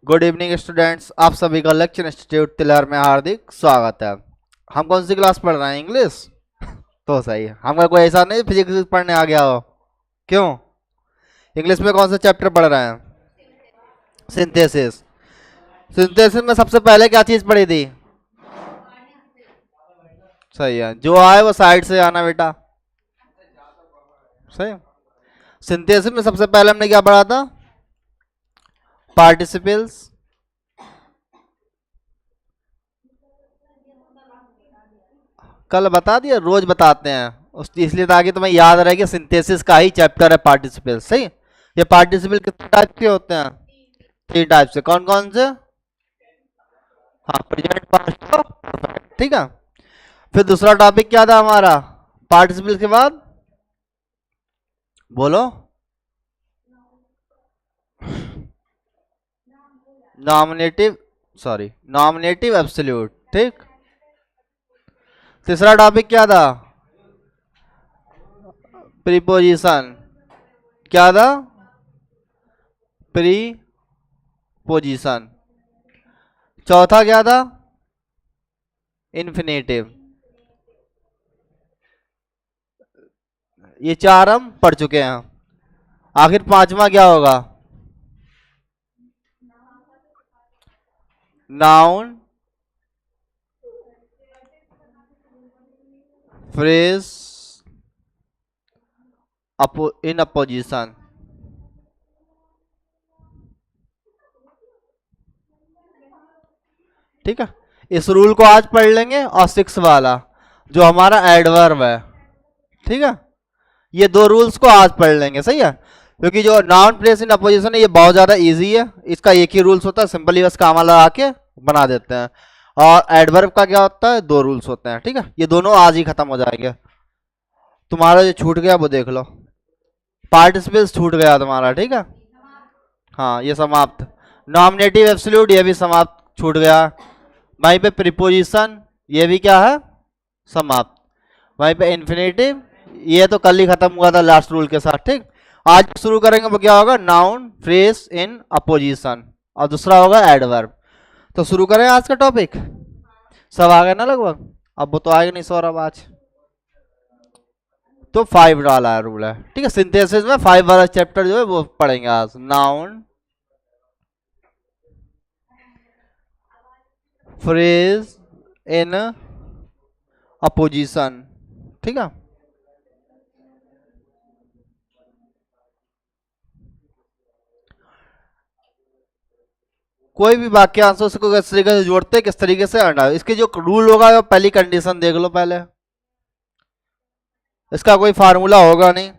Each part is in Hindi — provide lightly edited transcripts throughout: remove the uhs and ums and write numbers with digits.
गुड इवनिंग स्टूडेंट्स, आप सभी का लेक्चर इंस्टीट्यूट तिलहर में हार्दिक स्वागत है। हम कौन सी क्लास पढ़ रहे हैं? इंग्लिश। तो सही है, हमारा कोई ऐसा नहीं फिजिक्स पढ़ने आ गया हो। क्यों? इंग्लिश में कौन सा चैप्टर पढ़ रहे हैं? सिंथेसिस। सिंथेसिस में सबसे पहले क्या चीज पढ़ी थी? सही है, जो आए वो साइड से आना बेटा। सही। सिंथेसिस में सबसे पहले हमने क्या पढ़ा था? पार्टिसिपल्स। कल बता दिया, रोज बताते हैं इसलिए ताकि तुम्हें याद रहे कि सिंथेसिस का ही चैप्टर है पार्टिसिपल। सही। ये पार्टिसिपल कितने टाइप के होते हैं? 3 टाइप से। कौन कौन से? हाँ, प्रेजेंट, पास्ट, परफेक्ट। ठीक है। फिर दूसरा टॉपिक क्या था हमारा पार्टिसिपल के बाद? बोलो। Nominative, sorry, nominative absolute. ठीक। तीसरा टॉपिक क्या था? प्रीपोजिशन। क्या था? प्रीपोजिशन। चौथा क्या था? इन्फिनेटिव। ये 4 हम पढ़ चुके हैं। आखिर पांचवा क्या होगा? Noun, phrase, in opposition. ठीक है। इस रूल को आज पढ़ लेंगे और 6 वाला जो हमारा एडवर्ब है। ठीक है। ये 2 रूल्स को आज पढ़ लेंगे। सही है, क्योंकि जो नाउन प्लेस इन अपोजिशन है ये बहुत ज्यादा इजी है। इसका एक ही रूल्स होता है, सिंपली बस कामा लगा के बना देते हैं। और एडवर्ब का क्या होता है? 2 रूल्स होते हैं। ठीक है, ये दोनों आज ही खत्म हो जाएंगे। तुम्हारा जो छूट गया वो देख लो। पार्टिसिपल छूट गया तुम्हारा। ठीक है। हाँ, ये समाप्त। नॉमिनेटिव एब्सोल्यूट ये भी समाप्त, छूट गया। वहीं पे प्रीपोजिशन ये भी क्या है? समाप्त। वहीं पे इन्फिनेटिव ये तो कल ही खत्म हुआ था लास्ट रूल के साथ। ठीक। आज शुरू करेंगे वो क्या होगा? नाउन फ्रेज इन अपोजिशन, और दूसरा होगा एडवर्ब। तो शुरू करें आज का टॉपिक। सब आ गए ना लगभग? अब वो तो आएगा नहीं सौरभ आज। तो 5 वाला रूल है। ठीक है, सिंथेसिस में 5 वाला चैप्टर जो है वो पढ़ेंगे आज। Noun, phrase in opposition. ठीक है। कोई भी वाक्यांश उसको किस तरीके से जोड़ते किस तरीके से हटा, इसके जो रूल होगा वो पहली कंडीशन देख लो पहले। इसका कोई फार्मूला होगा नहीं।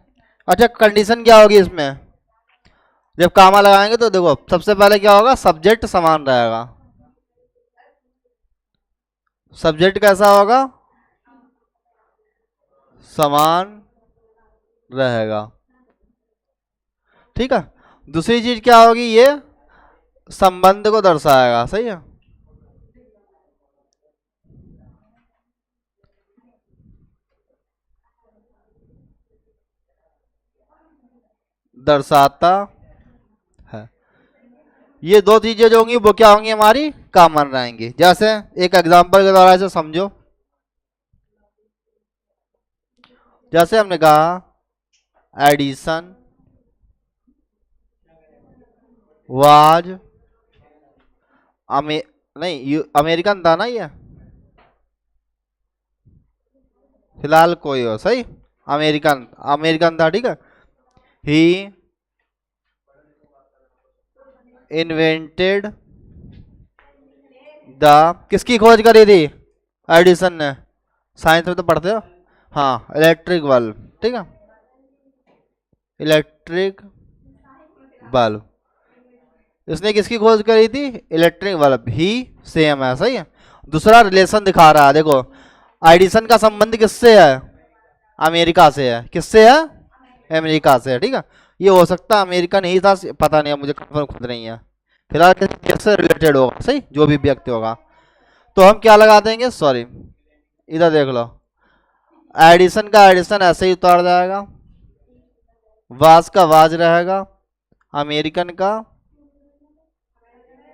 अच्छा, कंडीशन क्या होगी इसमें? जब कामा लगाएंगे तो देखो सबसे पहले क्या होगा? सब्जेक्ट समान रहेगा। सब्जेक्ट कैसा होगा? समान रहेगा। ठीक है। दूसरी चीज क्या होगी? ये संबंध को दर्शाएगा। सही है। दर्शाता है। ये 2 चीजें जो होंगी वो क्या होंगी? हमारी कॉमन रहेंगी। जैसे एक एग्जांपल के द्वारा इसे समझो। जैसे हमने कहा एडिशन वाज नहीं, अमेरिकन था ना ये? फिलहाल कोई हो। सही। अमेरिकन, अमेरिकन था। ठीक है। ही इन्वेंटेड द, किसकी खोज करी थी एडिसन ने? साइंस में तो पढ़ते हो। हाँ, इलेक्ट्रिक बल्ब। ठीक है, इलेक्ट्रिक बल्ब। इसने किसकी खोज करी थी? Electric bulb. ही सेम है। सही है। दूसरा रिलेशन दिखा रहा है, देखो एडिसन का संबंध किससे है? अमेरिका से है। किससे है? अमेरिका से है। ठीक है। ये हो सकता है अमेरिकन ही था, पता नहीं है मुझे, कंफर्म खुद नहीं है। फिलहाल किसी देश से रिलेटेड होगा। सही, जो भी व्यक्ति होगा। तो हम क्या लगा देंगे? सॉरी, इधर देख लो। एडिशन का एडिशन ऐसे ही उतार जाएगा, वाज का वाज रहेगा, अमेरिकन का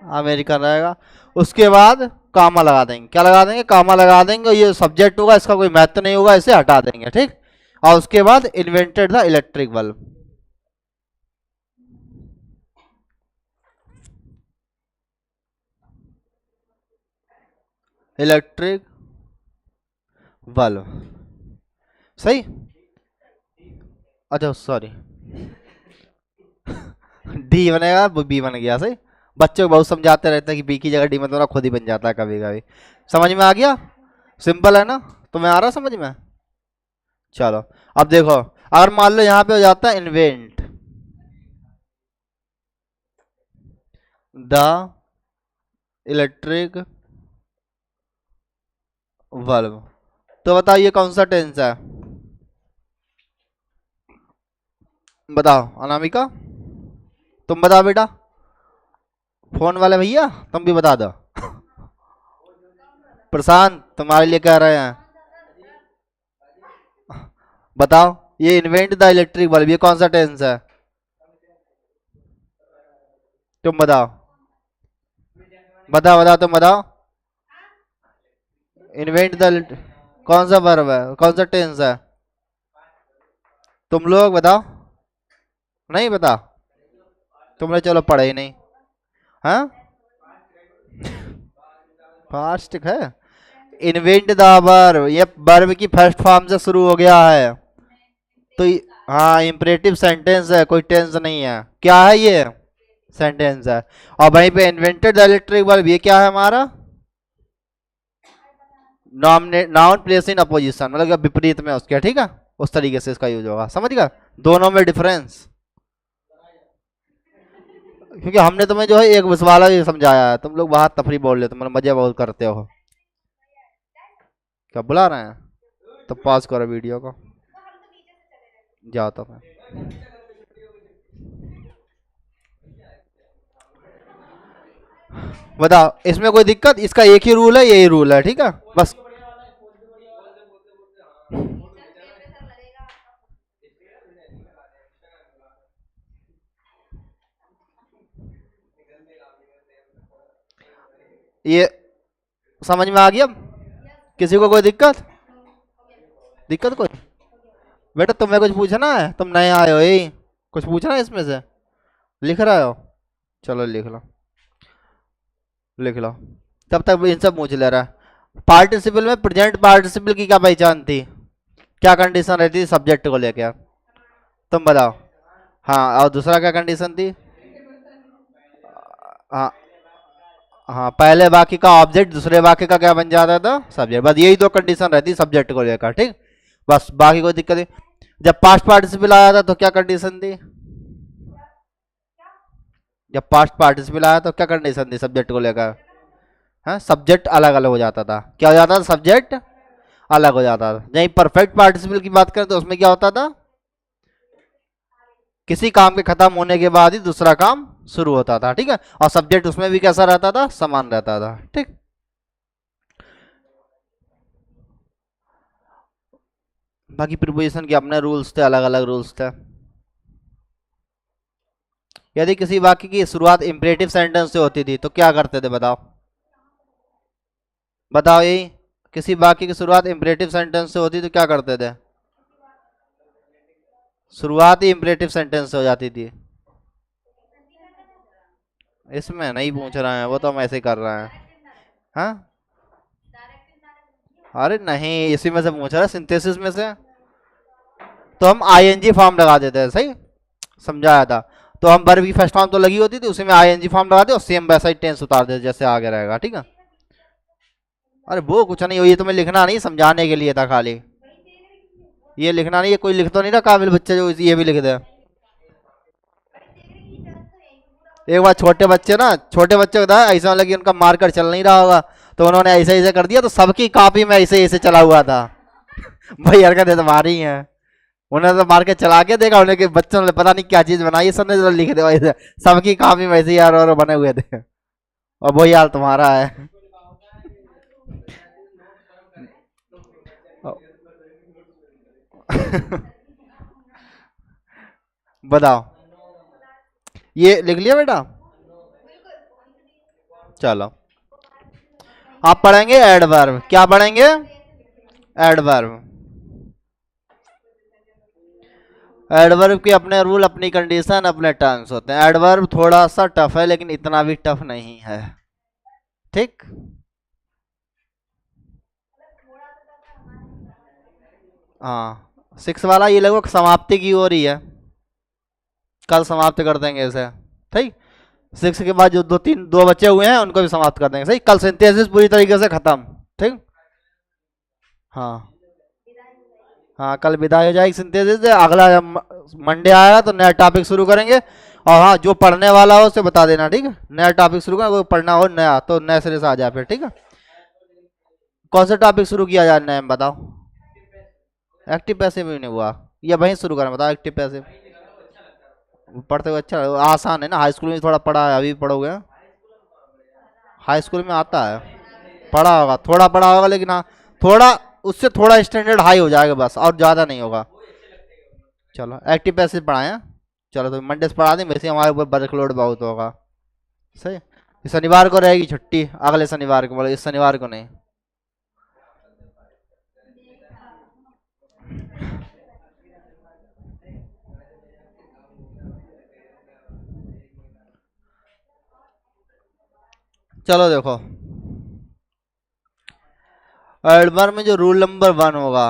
अमेरिकन रहेगा। उसके बाद कामा लगा देंगे, क्या लगा देंगे, कामा लगा देंगे, ये सब्जेक्ट होगा, इसका कोई महत्व नहीं होगा, इसे हटा देंगे, ठीक। और उसके बाद invented the electric bulb. Electric bulb, सही। अच्छा सॉरी, डी बनेगा, बी बन गया, सही। बच्चों को बहुत समझाते रहते हैं कि बी की जगह डी मत बना, खुद ही बन जाता है कभी कभी। समझ में आ गया, सिंपल है ना, तुम्हें आ रहा समझ में। चलो अब देखो, अगर मान लो यहाँ पे हो जाता है इन्वेंट द इलेक्ट्रिक बल्ब, तो बताओ ये कौन सा टेंस है, बताओ अनामिका, तुम बताओ बेटा, फोन वाले भैया तुम भी बता दो। प्रशांत तुम्हारे लिए कह रहे हैं, बताओ ये इन्वेंट द इलेक्ट्रिक बल्ब, ये कौन सा टेंस है, तुम बताओ, बताओ बताओ तुम बताओ। इन्वेंट द, कौन सा वर्ब है, कौन सा टेंस है, तुम लोग बताओ, नहीं बता, तुमने चलो पढ़े ही नहीं, हाँ फास्ट है। इन्वेंट द वर्ब, ये वर्ब की फर्स्ट फॉर्म से शुरू हो गया है, तो हाँ इंपरेटिव सेंटेंस है, कोई टेंस नहीं है, क्या है ये, सेंटेंस है। और वहीं पे इन्वेंटेड द इलेक्ट्रिक बल्ब, ये क्या है हमारा, नाउन प्लेस इन अपोजिशन, मतलब विपरीत में उसके, ठीक है, उस तरीके से इसका यूज होगा, समझ गया दोनों में डिफरेंस। क्योंकि हमने तुम्हें जो है एक बस वाला ही समझाया है, तुम लोग बाहर तफरी बोल लेते हो, मतलब मजे बहुत करते हो। क्या बुला रहे हैं, तो पॉज करो वीडियो को, जाओ तो मैं, बताओ इसमें कोई दिक्कत, इसका एक ही रूल है, यही रूल है, ठीक है बस। ये समझ में आ गया, किसी को कोई दिक्कत, दिक्कत कोई, बेटा तुम्हें कुछ पूछना है, तुम नए आए हो, यही कुछ पूछना है इसमें से, लिख रहे हो, चलो लिख लो, लिख लो, तब तक इनसे पूछ ले रहा है। पार्टिसिपल में प्रेजेंट पार्टिसिपल की क्या पहचान थी, क्या कंडीशन रहती थी सब्जेक्ट को लेकर, तुम बताओ। हाँ और दूसरा क्या कंडीशन थी, हाँ हाँ पहले वाक्य का ऑब्जेक्ट दूसरे वाक्य का क्या बन जाता था, सब्जेक्ट, बस यही दो कंडीशन रहती सब्जेक्ट को लेकर, ठीक, बस बाकी कोई दिक्कत नहीं। जब पास्ट पार्टिसिपल आया था तो क्या कंडीशन थी, जब पास्ट पार्टिसिपल आया तो क्या कंडीशन थी सब्जेक्ट को लेकर, हाँ सब्जेक्ट अलग अलग हो जाता था, क्या हो जाता था, सब्जेक्ट अलग हो जाता था। यही परफेक्ट पार्टिसिपल की बात करें तो उसमें क्या होता था, किसी काम के खत्म होने के बाद ही दूसरा काम शुरू होता था, ठीक है, और सब्जेक्ट उसमें भी कैसा रहता था, समान रहता था, ठीक। बाकी प्रीपोजिशन के अपने रूल्स थे, अलग अलग रूल्स थे। यदि किसी वाक्य की शुरुआत इंपरेटिव सेंटेंस से होती थी तो क्या करते थे, बताओ, बताओ यही, किसी वाक्य की शुरुआत इंपरेटिव सेंटेंस से होती तो क्या करते थे, शुरुआत ही इंपरेटिव सेंटेंस से हो जाती थी। इसमें नहीं पूछ रहे हैं, वो तो हम ऐसे ही कर रहे हैं, हाँ अरे नहीं इसी में से पूछ रहा है, सिंथेसिस में से, तो हम आईएनजी फॉर्म लगा देते हैं, सही समझाया था, तो हम वर्ब की फर्स्ट फॉर्म तो लगी होती थी, उसी में आईएनजी फॉर्म लगा दे और सेम वैसा ही टेंस उतार दे जैसे आगे रहेगा, ठीक है। अरे वो कुछ नहीं हो, ये तुम्हें लिखना नहीं, समझाने के लिए था खाली, ये लिखना नहीं, ये कोई लिख तो नहीं रहा काबिल बच्चे जो ये भी लिख दे। एक बार छोटे बच्चे ना, छोटे बच्चे बताया ऐसा लगे उनका मार्कर चल नहीं रहा होगा, तो उन्होंने ऐसे ऐसे कर दिया, तो सबकी कॉपी में ऐसे ऐसे चला हुआ था। भाई हरकतें तुम्हारी हैं, उन्होंने तो मार के चला के देखा, उन्हें कि बच्चों ने पता नहीं क्या चीज बनाई, सबने तो लिख दिया ऐसे, सबकी कॉपी में ऐसे यार और बने हुए थे, और वही हाल तुम्हारा है। बताओ, ये लिख लिया बेटा, चलो आप पढ़ेंगे एडवर्ब। क्या पढ़ेंगे? एडवर्ब। एडवर्ब के अपने रूल, अपनी कंडीशन, अपने टर्म्स होते हैं। एडवर्ब थोड़ा सा टफ है लेकिन इतना भी टफ नहीं है। ठीक। हाँ 6 वाला ये लगभग समाप्ति की ओर ही है, कल समाप्त कर देंगे इसे। ठीक। 6 के बाद जो दो बचे हुए हैं उनको भी समाप्त कर देंगे। सही, कल सिंथेसिस पूरी तरीके से खत्म। ठीक। हाँ हाँ कल विदाई हो जाएगी सिंथेसिस से। अगला मंडे आएगा तो नया टॉपिक शुरू करेंगे। और हाँ जो पढ़ने वाला हो उसे बता देना, ठीक है, नया टॉपिक शुरू करना, कोई पढ़ना हो नया तो नए सिरे से आ जाए फिर। ठीक है, कौन सा टॉपिक शुरू किया जाए नया में बताओ? एक्टिव पैसिव भी नहीं हुआ, ये वहीं शुरू करना, बताओ एक्टिव पैसिव। पढ़ते हुए अच्छा आसान है ना, हाई स्कूल में थोड़ा पढ़ा है, अभी पढ़ोगे। हाई स्कूल में आता है, पढ़ा होगा, थोड़ा पढ़ा होगा, लेकिन हाँ थोड़ा उससे थोड़ा स्टैंडर्ड हाई हो जाएगा बस, और ज़्यादा नहीं होगा। चलो एक्टिव पैसिव पढ़ाएं। चलो तो मंडे से पढ़ा दें, वैसे हमारे ऊपर वर्कलोड बहुत होगा। सही। इस शनिवार को रहेगी छुट्टी, अगले शनिवार को, बोलो इस शनिवार को नहीं। चलो देखो एडवर्ब में जो रूल नंबर 1 होगा,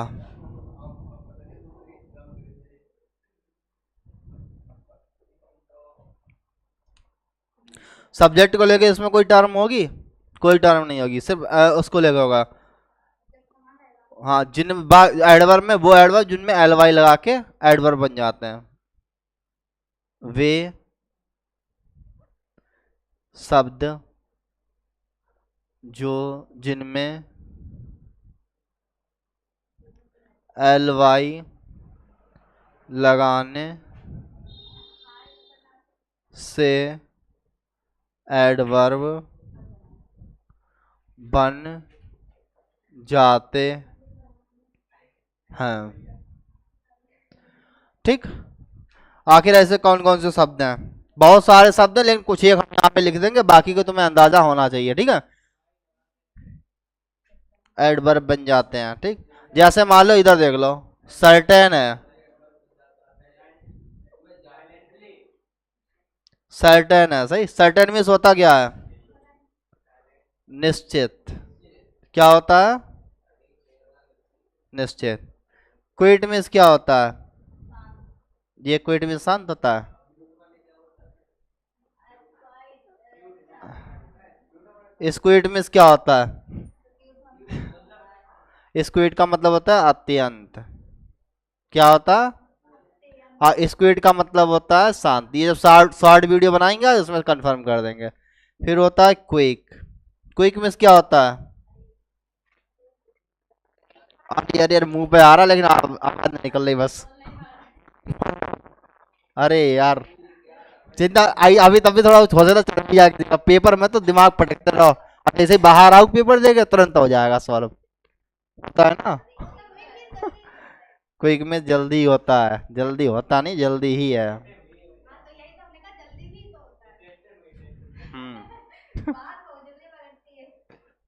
सब्जेक्ट को लेके इसमें कोई टर्म होगी? कोई टर्म नहीं होगी, सिर्फ उसको लेके होगा। हाँ जिन एडवर्ब में वो एडवर्ब जिनमें एल वाई लगा के एडवर्ब बन जाते हैं, वे शब्द जो जिनमें एल वाई लगाने से एडवर्ब बन जाते हैं। ठीक। आखिर ऐसे कौन कौन से शब्द हैं? बहुत सारे शब्द हैं, लेकिन कुछ एक हम यहाँ पे लिख देंगे, बाकी को तुम्हें अंदाजा होना चाहिए। ठीक है, एडवर्ब बन जाते हैं। ठीक, जैसे मान लो इधर देख लो, सर्टेन है, सर्टेन है, सही। सर्टेन मीन्स होता क्या है? निश्चित। क्या होता है? निश्चित। क्विट मीन्स क्या होता है? ये क्विट मीन्स शांत होता है। स्क्विड मीन्स क्या होता है? स्क्विड का मतलब होता है अत्यंत। क्या होता है? हाँ स्क्विड का मतलब होता है शांत। ये जब शॉर्ट शॉर्ट वीडियो बनाएंगे उसमें कंफर्म कर देंगे। फिर होता है क्विक। क्विक मीन्स क्या होता है? यार यार मुंह पे आ रहा लेकिन आवाज नहीं निकल रही बस। अरे यार चिंता आई अभी तभी थोड़ा हो जाता चढ़ भी जाएगा पेपर में, तो दिमाग पटकते रहो। अब ऐसे ही बाहर आओ पेपर देके तुरंत हो जाएगा सॉल्व, होता है ना। क्विक में जल्दी होता है, जल्दी होता नहीं, जल्दी ही है। हम्म।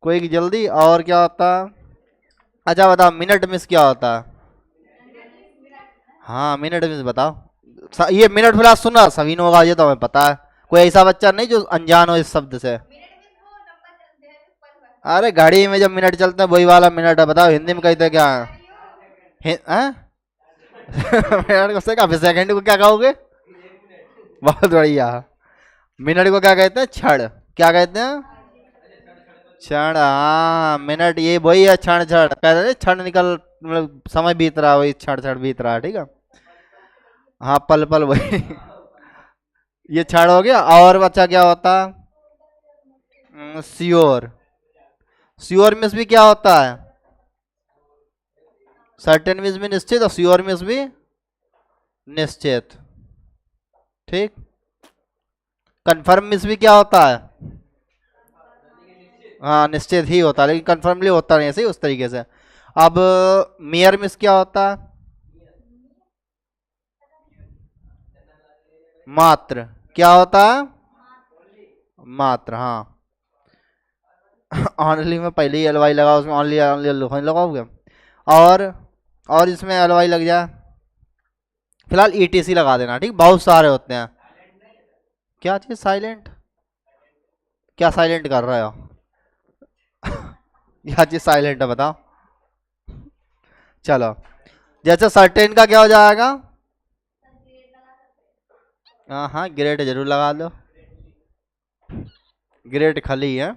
क्विक जल्दी। और क्या होता है? अच्छा बताओ मिनट मिस क्या होता है? हाँ मिनट मिस बताओ। ये मिनट फिलहाल सुना सभी ने होगा, ये तो हमें पता है। कोई ऐसा बच्चा नहीं जो अनजान हो इस शब्द से। अरे घड़ी में जब मिनट चलते हैं वही वाला मिनट है। बताओ हिंदी में कहते क्या है? मिनट को सेकंड को क्या कहोगे? बहुत बढ़िया। मिनट को क्या कहते हैं? क्षण। क्या कहते हैं? क्षण। हाँ मिनट ये वही है, क्षण क्षण कहते हैं, क्षण निकल मतलब समय बीत रहा है, वही क्षण क्षण बीत रहा है। ठीक है, हाँ पल पल वही। ये क्षण हो गया। और बच्चा क्या होता है? श्योर। श्योर मिस भी क्या होता है? सर्टेन मिस भी निश्चित, और श्योर मिस भी निश्चित। ठीक। कंफर्म मिस भी क्या होता है? हाँ निश्चित ही होता है, लेकिन कंफर्मली होता नहीं, सही उस तरीके से। अब मियर मिस क्या होता है? मात्र। क्या होता है? मात्र। हाँ ऑनली में पहले ही एलवाई लगा, उसमें ऑनली ऑनली लगाओगे, और इसमें एलवाई लग जाए, फिलहाल ईटीसी लगा देना, ठीक। बहुत सारे होते हैं। क्या चीज साइलेंट? क्या साइलेंट कर रहे हो? क्या चीज साइलेंट है बताओ। चलो, जैसे सर्टेन का क्या हो जाएगा? हाँ हाँ, ग्रेड जरूर लगा दो, ग्रेड खली है।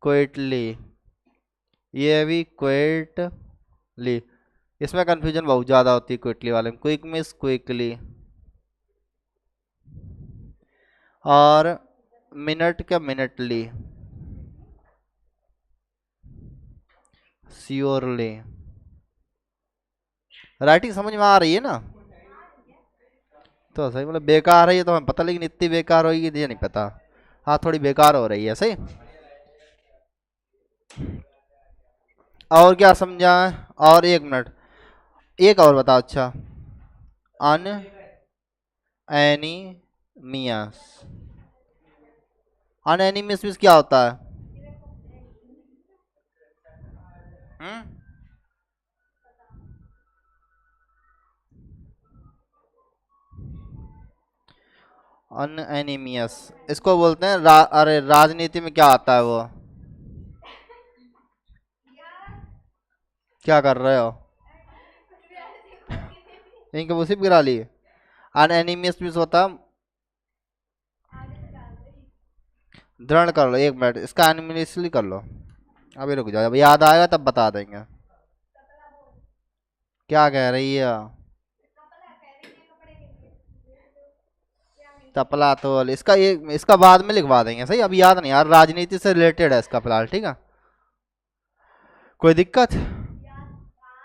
क्विकली, ये भी क्विकली, इसमें कंफ्यूजन बहुत ज्यादा होती है क्विकली वाले में। क्विक मिस क्विकली, और मिनट का मिनटली, श्योरली। राइटिंग समझ में आ रही है ना? तो सही, मतलब बेकार है ये तो हमें पता, लेकिन इतनी बेकार होगी ये नहीं पता। हाँ, थोड़ी बेकार हो रही है, सही। और क्या समझा है? और 1 मिनट, एक और बताओ। अच्छा, अन एनीमियस, अन एनीमियस क्या होता है? हम्म, अन एनीमियस इसको बोलते हैं अरे राजनीति में क्या आता है वो? क्या कर रहे हो? इनके मुसीब गिरा ली। अन एनीमियस मीन्स होता है, दृढ़ कर लो। 1 मिनट, इसका एनिमियसली कर लो। अभी रुक जाओ, जब याद आएगा तब बता देंगे। क्या कह रही है? तपला तोल, इसका बाद में लिखवा देंगे, सही। अभी याद नहीं यार, राजनीति से रिलेटेड है इसका फिलहाल, ठीक है। कोई दिक्कत?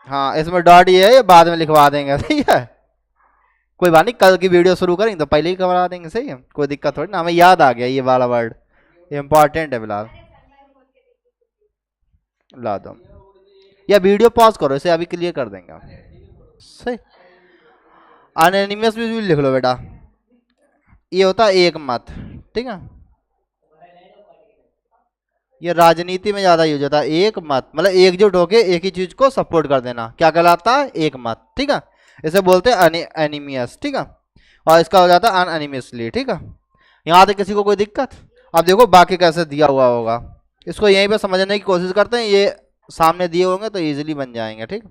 हाँ, इसमें डॉट ये है, ये बाद में लिखवा देंगे, सही है। कोई बात नहीं, कल की वीडियो शुरू करेंगे तो पहले ही करवा देंगे, सही है। कोई दिक्कत थोड़ी ना, हमें याद आ गया ये वाला वर्ड, ये इंपॉर्टेंट है फिलहाल। ला दो, या वीडियो पॉज करो, इसे अभी क्लियर कर देंगे हम, सही। अनएनिमियस भी लिख लो बेटा, ये होता है एक मत, ठीक है। ये राजनीति में ज्यादा यूज होता है, एक मत, मतलब एकजुट होके एक ही चीज को सपोर्ट कर देना, क्या कहलाता है? एक मत, ठीक है। इसे बोलते हैं एनिमियस, ठीक है। और इसका हो जाता है अनएनिमियसली, ठीक है। यहाँ तक किसी को कोई दिक्कत? अब देखो बाकी कैसे दिया हुआ होगा, इसको यहीं पे समझने की कोशिश करते हैं। ये सामने दिए होंगे तो इजीली बन जाएंगे, ठीक।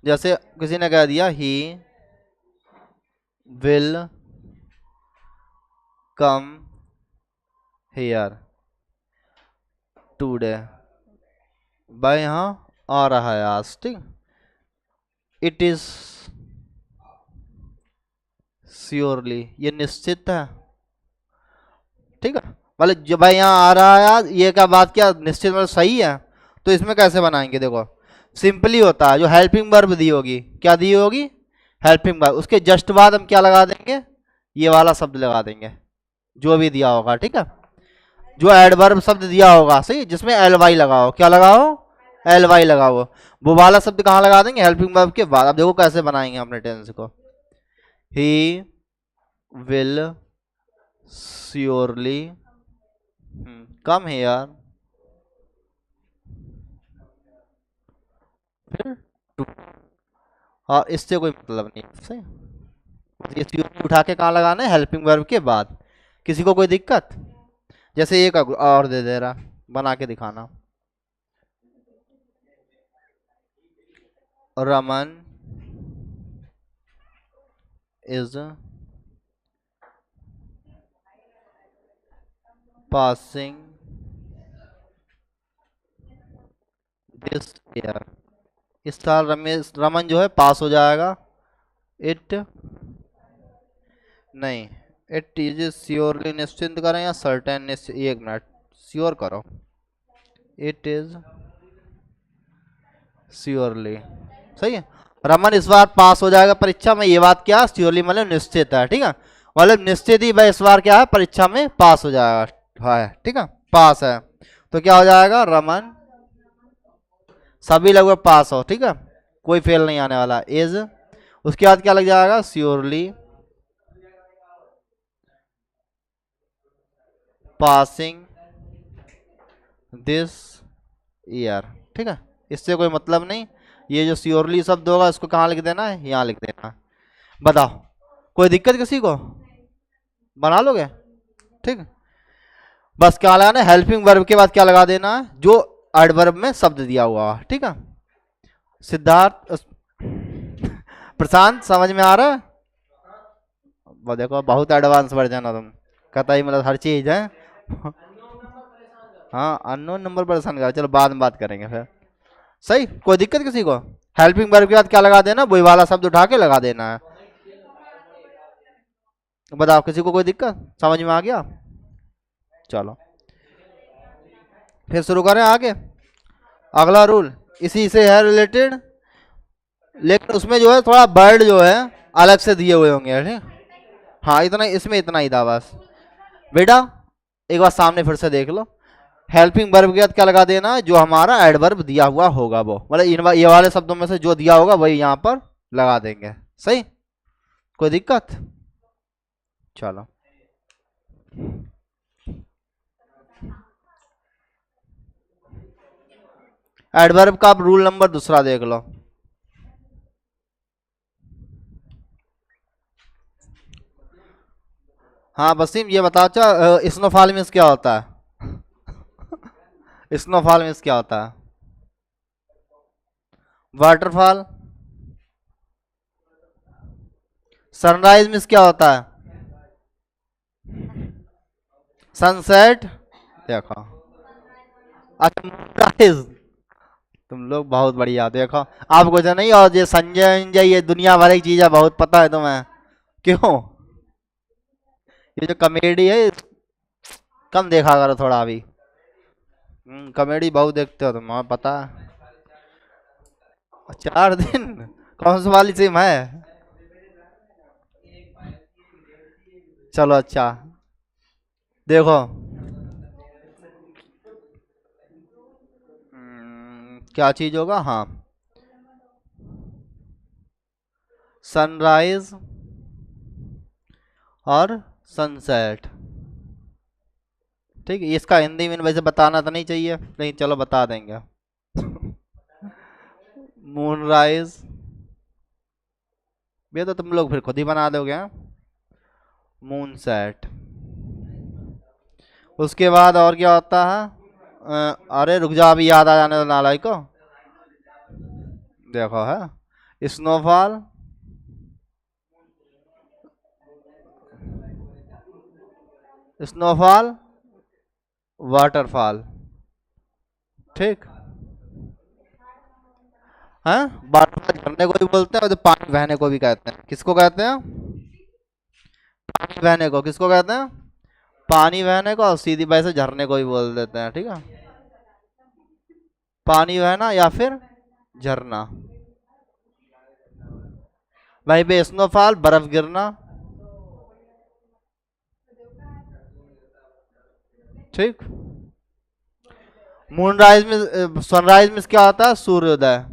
जैसे किसी ने कह दिया he will come here today, भाई यहाँ आ रहा है आज, ठीक। इट इज श्योरली, ये निश्चित है, ठीक है। मतलब जब भाई यहाँ आ रहा है आज, ये क्या बात, क्या निश्चित मतलब सही है। तो इसमें कैसे बनाएंगे? देखो सिंपली होता है, जो हेल्पिंग वर्ब दी होगी, क्या दी होगी? हेल्पिंग वर्ब, उसके जस्ट बाद हम क्या लगा देंगे? ये वाला शब्द लगा देंगे जो भी दिया होगा, ठीक है। जो एडवर्ब शब्द दिया होगा, सही, जिसमें एल वाई लगाओ, क्या लगाओ? एल वाई लगाओ, वो वाला शब्द कहाँ लगा देंगे? हेल्पिंग वर्ब के बाद। अब देखो कैसे बनाएंगे अपने टेंस को। He will surely come here, फिर to, और इससे कोई मतलब नहीं, सही। ये श्योरली उठा के कहाँ लगाना है? हेल्पिंग वर्ब के बाद। किसी को कोई दिक्कत? जैसे एक और दे दे रहा, बना के दिखाना। Raman is passing this year, इस साल रमन जो है पास हो जाएगा। इट नहीं, इट इज श्योरली, निश्चिंत करें या सर्टेन? 1 मिनट, श्योर करो। इट इज श्योरली, सही है। रमन इस बार पास हो जाएगा परीक्षा में, ये बात क्या? श्योरली मतलब निश्चित है, ठीक है। मतलब निश्चित ही भाई इस बार क्या है, परीक्षा में पास हो जाएगा, है, ठीक है, पास है। तो क्या हो जाएगा? रमन, सभी लगभग पास हो, ठीक है, कोई फेल नहीं आने वाला। इज, उसके बाद क्या लग जाएगा? Surely passing this year. ठीक है, इससे कोई मतलब नहीं। ये जो श्योरली शब्द होगा इसको कहाँ लिख देना है, यहाँ लिख देना है। बताओ कोई दिक्कत किसी को, बना लोगे? ठीक, बस क्या लगाना है, हेल्पिंग वर्ब के बाद क्या लगा देना है, जो एडवर्ब में शब्द दिया हुआ है। ठीक है, सिद्धार्थ प्रशांत समझ में आ रहा है? वो देखो बहुत एडवांस वर्जन हो तुम, कहता ही मतलब हर चीज है। हाँ, अननोन नंबर परेशान कर, चलो बाद में बात करेंगे फिर। सही, कोई दिक्कत किसी को? हेल्पिंग वर्ब के बाद क्या लगा देना, वही वाला शब्द उठा के लगा देना है। बताओ किसी को कोई दिक्कत, समझ में आ गया? चलो फिर शुरू करें आगे। अगला रूल इसी से है रिलेटेड, लेकिन उसमें जो है थोड़ा वर्ड जो है अलग से दिए हुए होंगे। ठीक, हाँ इतना, इसमें इतना ही था बस। बेटा एक बार सामने फिर से देख लो, हेल्पिंग वर्ब के बाद क्या लगा देना है, जो हमारा एडवर्ब दिया हुआ होगा वो, मतलब ये वाले शब्दों में से जो दिया होगा वही यहाँ पर लगा देंगे। सही, कोई दिक्कत? चलो एडवर्ब का आप रूल नंबर दूसरा देख लो। हाँ वसीम ये बताओ, अच्छा स्नोफॉल मीन्स क्या होता है? स्नोफॉल मीन्स क्या होता है? वाटरफॉल। सनराइज मीन्स क्या होता है? सनसेट। देखो, अच्छा तुम लोग बहुत बढ़िया। देखो आपको जो नहीं, और ये संजय इंजय ये दुनिया भर की चीज है, बहुत पता है तुम्हें। क्यों? ये जो कॉमेडी है कम देखा करो थोड़ा अभी। कॉमेडी बहुत देखते हो तुम, हमें पता है। 4 दिन? कौन सी वाली सिम है? चलो अच्छा देखो, क्या चीज होगा, हाँ सनराइज और सनसेट। ठीक है, इसका हिंदी में वैसे बताना तो नहीं चाहिए, नहीं चलो बता देंगे। मूनराइज, ये तो तुम लोग फिर खुद ही बना दोगे। मून सेट, उसके बाद और क्या होता है? अरे रुक जा, अभी याद आ जाने दो नालायक को। देखो है स्नोफॉल, स्नोफॉल वाटरफॉल। ठीक है, वाटरफॉल झरने को भी बोलते हैं और तो पानी बहने को भी कहते हैं। किसको कहते हैं? पानी बहने को किसको कहते हैं? पानी बहने को, और सीधी वैसे झरने को भी बोल देते हैं। ठीक है, पानी बहना या फिर झरना। वहीं पे स्नोफॉल बर्फ गिरना। ठीक, मूनराइज में, सनराइज में क्या होता है? सूर्योदय।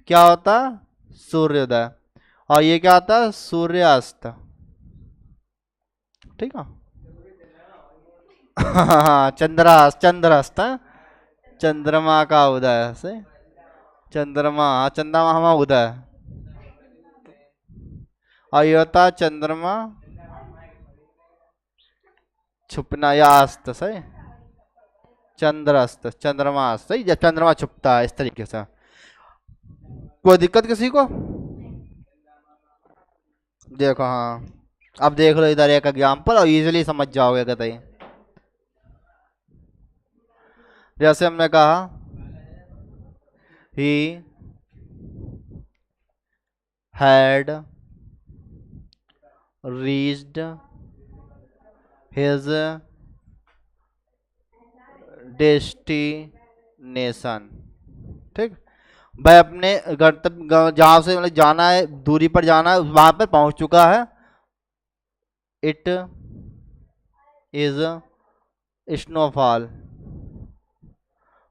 क्या होता है? सूर्योदय। और ये क्या होता है? सूर्यास्त। ठीक है। चंद्रास्त, चंद्रास्त है? चंद्रमा का उदय से, चंद्रमा, चंद्रमा उदय। और ये होता है चंद्रमा छुपना या अस्त। सही, चंद्रास्त, चंद्रमा सही, जब चंद्रमा छुपता है इस तरीके से। कोई दिक्कत किसी को? देखो हाँ, अब देख लो इधर एक एग्जाम्पल और इजीली समझ जाओगे कतई। जैसे हमने कहा ही हैड रीच्ड हिज डेस्टिनेशन। ठीक, वह अपने गंतव्य जहां से मतलब जाना है, दूरी पर जाना है, वहां पर पहुंच चुका है। इट इज स्नोफॉल,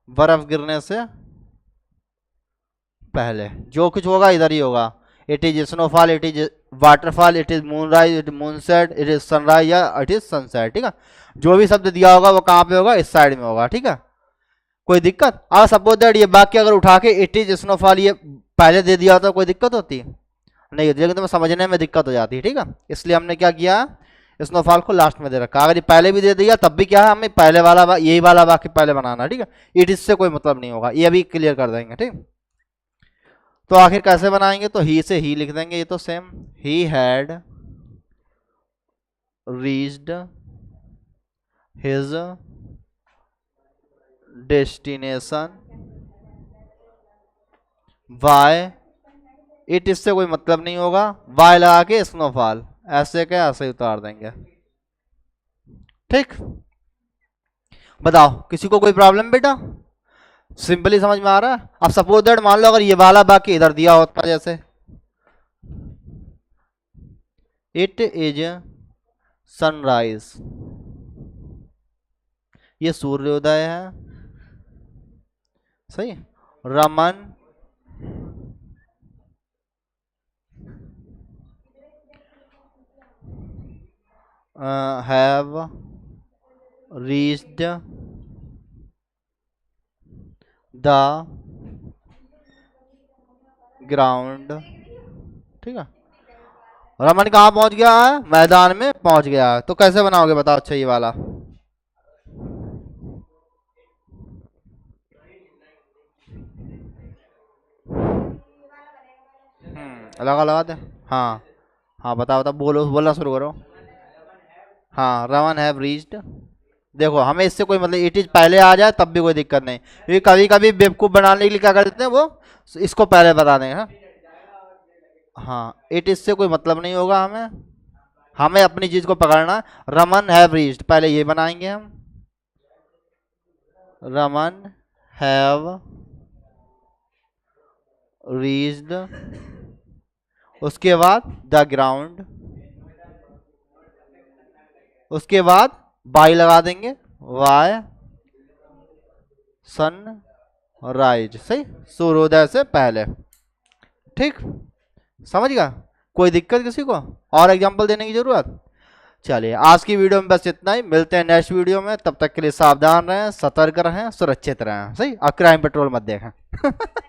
बर्फ गिरने से पहले। जो कुछ होगा इधर ही होगा। It is snowfall, it is waterfall, it is Moonrise, it is मूनसेट, it is sunrise या इट इज सनसेट। ठीक है, जो भी शब्द दिया होगा वो कहाँ पे होगा, इस साइड में होगा। ठीक है, कोई दिक्कत? अब सपोज दैट ये वाक्य अगर उठा के इट इज स्नोफॉल ये पहले दे दिया होता, कोई दिक्कत होती है? नहीं होती, लेकिन तुम्हें समझने में दिक्कत हो जाती है। ठीक है, इसलिए हमने क्या किया, स्नोफॉल को लास्ट में दे रखा। अगर ये पहले भी दे दिया तब भी क्या है, हमें पहले वाला यही वाला वाक्य पहले बनाना। ठीक है, इट इससे कोई मतलब नहीं होगा, ये भी क्लियर कर देंगे। ठीक, तो आखिर कैसे बनाएंगे, तो ही से ही लिख देंगे, ये तो same, he had reached his destination by, it इससे कोई मतलब नहीं होगा, बाय लगा के स्नोफॉल, ऐसे क्या ऐसे ही उतार देंगे। ठीक, बताओ किसी को कोई प्रॉब्लम बेटा? सिंपली समझ में आ रहा है? अब सपोज दैट मान लो अगर ये वाला बाकी इधर दिया होता, जैसे इट इज सनराइज, ये सूर्योदय है, सही। Raman have reached the ground. ठीक है, रमन कहाँ पहुंच गया है, मैदान में पहुंच गया है। तो कैसे बनाओगे बताओ? अच्छा ये वाला लगा लगा दे। हाँ हाँ, बताओ बताओ, बोलो, बोलना शुरू करो। हाँ, रमन हैव रीच्ड, देखो हमें इससे कोई मतलब, इट इज पहले आ जाए तब भी कोई दिक्कत नहीं, क्योंकि कभी कभी बेवकूफ बनाने के लिए क्या कर देते हैं, वो इसको पहले बता देंगे। हाँ हाँ, इट इससे कोई मतलब नहीं होगा, हमें हमें अपनी चीज को पकड़ना। रमन हैव रीच्ड, पहले ये बनाएंगे हम, रमन हैव रीच्ड, उसके बाद द ग्राउंड, उसके बाद बाई लगा देंगे, वाई सन राइज, सही, सूर्योदय से पहले। ठीक, समझ गया? कोई दिक्कत किसी को और एग्जांपल देने की जरूरत? चलिए आज की वीडियो में बस इतना ही, मिलते हैं नेक्स्ट वीडियो में, तब तक के लिए सावधान रहें, सतर्क रहें, सुरक्षित रहें, सही, और क्राइम पेट्रोल मत देखें।